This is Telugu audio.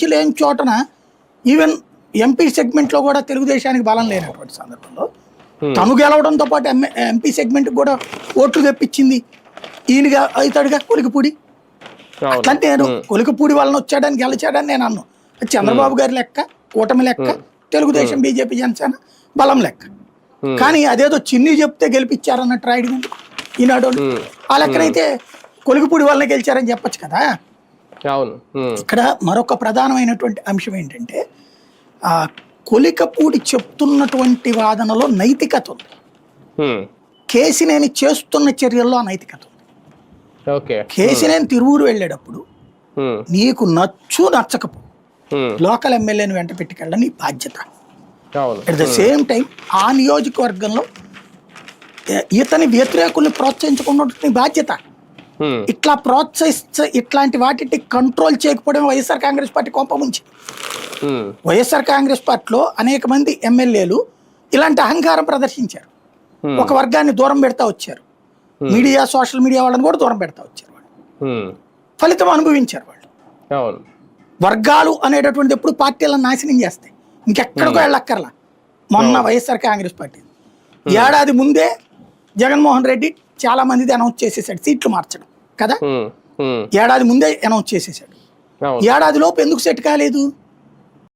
నుంచి లేని చోటన ఈవెన్ ఎంపీ సెగ్మెంట్లో కూడా తెలుగుదేశానికి బలం లేనటువంటి సందర్భంలో తను గెలవడంతో పాటు ఎంపీ సెగ్మెంట్ కూడా ఓట్లు తెప్పించింది ఈయనగా అవుతాడుగా కొలికిపూడి. అట్లాంటి నేను కొలికిపూడి వాళ్ళని వచ్చాడని గెలిచాడని నేను అన్నాను. చంద్రబాబు గారి లెక్క, కూటమి లెక్క, తెలుగుదేశం బీజేపీ జనసేన బలం లెక్క. కానీ అదేదో చిన్ని చెప్తే గెలిపించారన్నట్టు రాయడం ఈనాడు ఆ లెక్కనైతే కొలికిపూడి వాళ్ళనే గెలిచారని చెప్పచ్చు కదా. ఇక్కడ మరొక ప్రధానమైనటువంటి అంశం ఏంటంటే కొలికపూడి చెప్తున్నటువంటి వాదనలో నైతికత ఉంది, కేసినేని చేస్తున్న చర్యల్లో అనైతికత ఉంది. కేసినేని తిరువూరు వెళ్ళేటప్పుడు నీకు నచ్చకపో లోకల్ ఎమ్మెల్యేని వెంట పెట్టుకెళ్ళడం నీ బాధ్యత. అట్ ద సేమ్ టైం ఆ నియోజకవర్గంలో ఇతని వ్యతిరేకుల్ని ప్రోత్సహించకుండా నీ బాధ్యత. ఇట్లా ఇట్లాంటి వాటిని కంట్రోల్ చేయకపోవడం వైఎస్ఆర్ కాంగ్రెస్ పార్టీ కోపముంచి వైఎస్ఆర్ కాంగ్రెస్ పార్టీలో అనేక మంది ఎమ్మెల్యేలు ఇలాంటి అహంకారం ప్రదర్శించారు. ఒక వర్గాన్ని దూరం పెడతా వచ్చారు, మీడియా సోషల్ మీడియా వాళ్ళని కూడా దూరం పెడతా వచ్చారు. వాళ్ళు ఫలితం అనుభవించారు. వాళ్ళు వర్గాలు అనేటటువంటిది ఎప్పుడు పార్టీలను నాశనం చేస్తాయి, ఇంకెక్కడికో వెళ్ళక్కర్లా. మొన్న వైఎస్ఆర్ కాంగ్రెస్ పార్టీ ఏడాది ముందే జగన్మోహన్ రెడ్డి చాలా మందిది అనౌన్స్ చేసేసాడు సీట్లు మార్చడం కదా. ఏడాది ముందే అనౌన్స్ చేసేసాడు. ఏడాది లోపు ఎందుకు సెట్ కాలేదు?